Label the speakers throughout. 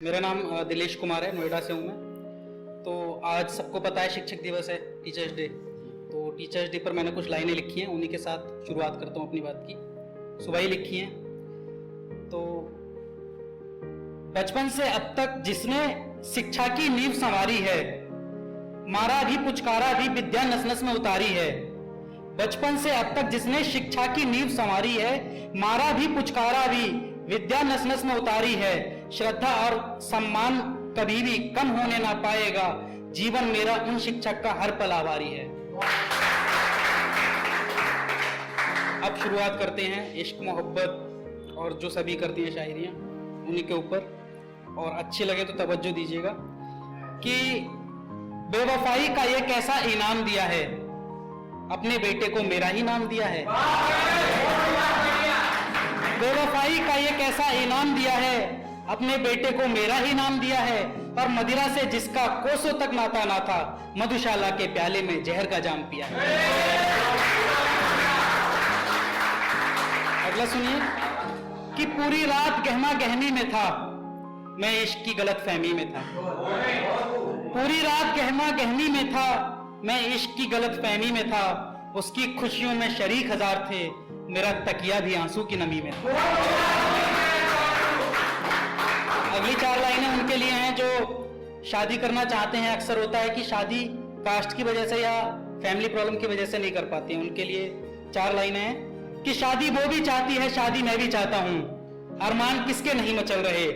Speaker 1: मेरा नाम दिलेश कुमार है, नोएडा से हूँ मैं। तो आज सबको पता है शिक्षक दिवस है, टीचर्स डे। तो टीचर्स डे पर मैंने कुछ लाइनें लिखी हैं, उन्हीं के साथ शुरुआत करता हूँ अपनी बात की। सुबह ही लिखी हैं। तो बचपन से अब तक जिसने शिक्षा की नींव संवारी है, मारा भी पुचकारा भी विद्या नस नस में उतारी है। बचपन से अब तक जिसने शिक्षा की नींव संवारी है, मारा भी पुचकारा भी विद्या नस नस में उतारी है। श्रद्धा और सम्मान कभी भी कम होने ना पाएगा, जीवन मेरा उन शिक्षक का हर पल आभारी है। अब शुरुआत करते हैं इश्क मोहब्बत और जो सभी करती हैं शायरियां, उन्हीं के ऊपर। और अच्छी लगे तो तवज्जो दीजिएगा कि बेवफाई का ये कैसा इनाम दिया है, अपने बेटे को मेरा ही नाम दिया है। बेवफाई का ये कैसा इनाम दिया है, अपने बेटे को मेरा ही नाम दिया है। और मदिरा से जिसका कोसों तक नाता ना था, मधुशाला के प्याले में जहर का जाम पिया है। अगला सुनिए कि पूरी रात गहमा गहमी में था, मैं इश्क की गलत फहमी में था। पूरी रात गहमा गहमी में था, मैं इश्क की गलत फहमी में था। उसकी खुशियों में शरीक हजार थे, मेरा तकिया भी आंसू की नमी में था। अगली 4 लाइनें उनके लिए हैं जो शादी करना चाहते हैं। अक्सर होता है कि शादी कास्ट की वजह से या फैमिली प्रॉब्लम की वजह से नहीं कर पाते हैं। उनके लिए 4 लाइनें हैं कि शादी वो भी चाहती है, शादी मैं भी चाहता हूं, अरमान किसके नहीं मचल रहे।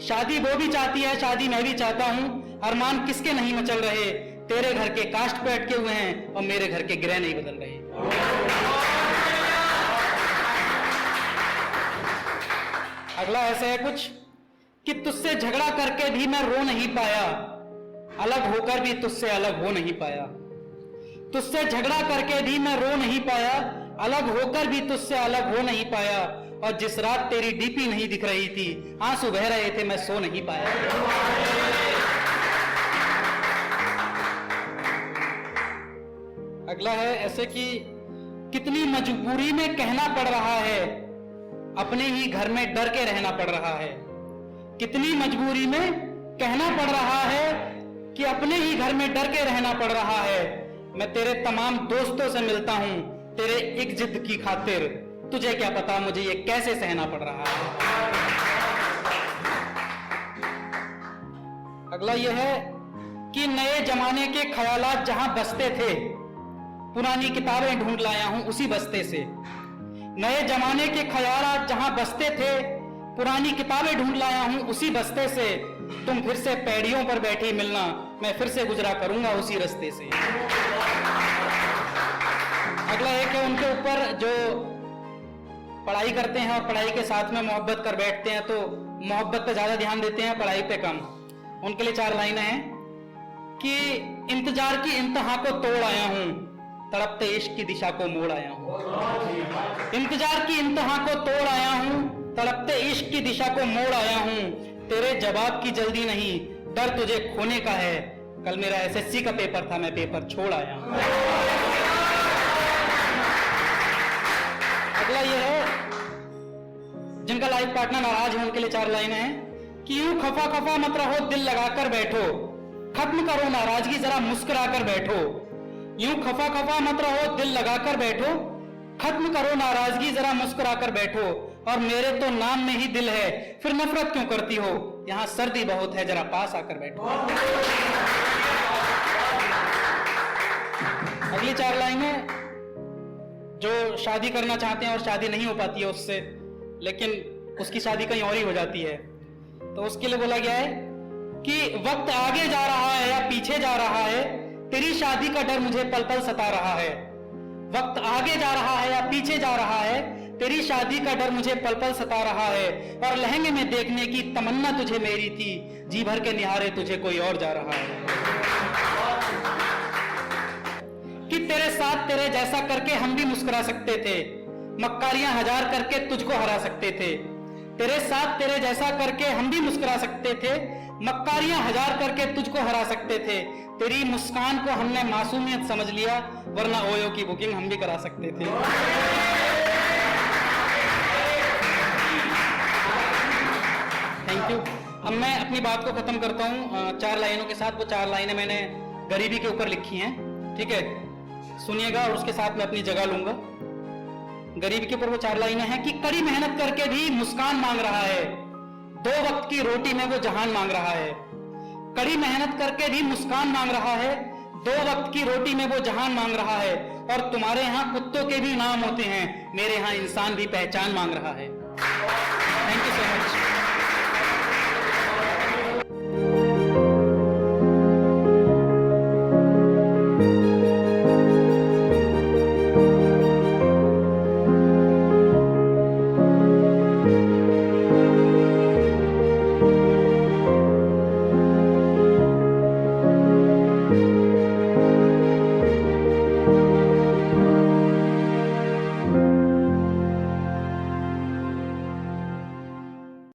Speaker 1: शादी वो भी चाहती है, शादी मैं भी चाहता हूं, अरमान किसके नहीं मचल रहे। तेरे घर के कास्ट पे अटके हुए हैं और मेरे घर के ग्रह नहीं बदल रहे। अगला ऐसे है कुछ कि तुझसे झगड़ा करके भी मैं रो नहीं पाया, अलग होकर भी तुझसे अलग हो नहीं पाया। तुझसे झगड़ा करके भी मैं रो नहीं पाया, अलग होकर भी तुझसे अलग हो नहीं पाया। और जिस रात तेरी डीपी नहीं दिख रही थी, आंसू बह रहे थे, मैं सो नहीं पाया। अगला है ऐसे कि कितनी मजबूरी में कहना पड़ रहा है, अपने ही घर में डर के रहना पड़ रहा है। कितनी मजबूरी में कहना पड़ रहा है कि अपने ही घर में डर के रहना पड़ रहा है। मैं तेरे तमाम दोस्तों से मिलता हूं, तेरे एक जिद की खातिर, तुझे क्या पता मुझे ये कैसे सहना पड़ रहा है। अगला यह है कि नए जमाने के ख्यालात जहां बसते थे, पुरानी किताबें ढूंढ लाया हूं उसी बस्ते से। नए जमाने के ख्यालात जहां बसते थे, पुरानी किताबें ढूंढ लाया हूं उसी बस्ते से। तुम फिर से पैड़ियों पर बैठी मिलना, मैं फिर से गुजरा करूंगा उसी रास्ते से। अगला एक है उनके ऊपर जो पढ़ाई करते हैं और पढ़ाई के साथ में मोहब्बत कर बैठते हैं, तो मोहब्बत पे ज्यादा ध्यान देते हैं, पढ़ाई पे कम। उनके लिए 4 लाइनें हैं कि इंतजार की इंतहा को तोड़ आया हूं, तड़पते इश्क की दिशा को मोड़ आया हूं। इंतजार की इंतहा को तोड़ आया हूं, तड़पते इश्क की दिशा को मोड़ आया हूं। तेरे जवाब की जल्दी नहीं, डर तुझे खोने का है। कल मेरा SSC का पेपर था, मैं पेपर छोड़ आया हूं। अगला ये है जिनका लाइफ पार्टनर नाराज है, उनके लिए 4 लाइनें हैं कि यूं खफा खफा मत रहो, दिल लगाकर बैठो, खत्म करो नाराजगी जरा मुस्कुरा कर बैठो। यूं खफा खफा मत रहो, दिल लगाकर बैठो, खत्म करो नाराजगी जरा मुस्कुरा कर बैठो। और मेरे तो नाम में ही दिल है, फिर नफरत क्यों करती हो, यहां सर्दी बहुत है, जरा पास आकर बैठो। अगली 4 लाइनें जो शादी करना चाहते हैं और शादी नहीं हो पाती है उससे, लेकिन उसकी शादी कहीं और ही हो जाती है, तो उसके लिए बोला गया है कि वक्त आगे जा रहा है या पीछे जा रहा है, तेरी शादी का डर मुझे पल पल सता रहा है। वक्त आगे जा रहा है या पीछे जा रहा है, तेरी शादी का डर मुझे पल पल सता रहा है। और लहंगे में देखने की तमन्ना तुझे मेरी थी, जी भर के निहारे तुझे कोई और जा रहा है। कि तेरे साथ तेरे जैसा करके हम भी मुस्कुरा सकते थे, मक्कारियां 1000 करके तुझको हरा सकते थे। तेरे साथ तेरे जैसा करके हम भी मुस्कुरा सकते थे, मक्कारियां 1000 करके तुझको हरा सकते थे। तेरी मुस्कान को हमने मासूमियत समझ लिया, वरना ओयो की बुकिंग हम भी करा सकते थे। Thank you. अब मैं अपनी बात को खत्म करता हूँ 4 लाइनों के साथ। वो 4 लाइनें मैंने गरीबी के ऊपर लिखी हैं, ठीक है, सुनिएगा और उसके साथ मैं अपनी जगह लूंगा। गरीबी के ऊपर वो 4 लाइनें हैं कि कड़ी मेहनत करके भी मुस्कान मांग रहा है, 2 वक्त की रोटी में वो जहान मांग रहा है। कड़ी मेहनत करके भी मुस्कान मांग रहा है, 2 वक्त की रोटी में वो जहान मांग रहा है। और तुम्हारे यहाँ कुत्तों के भी नाम होते हैं, मेरे यहाँ इंसान भी पहचान मांग रहा है।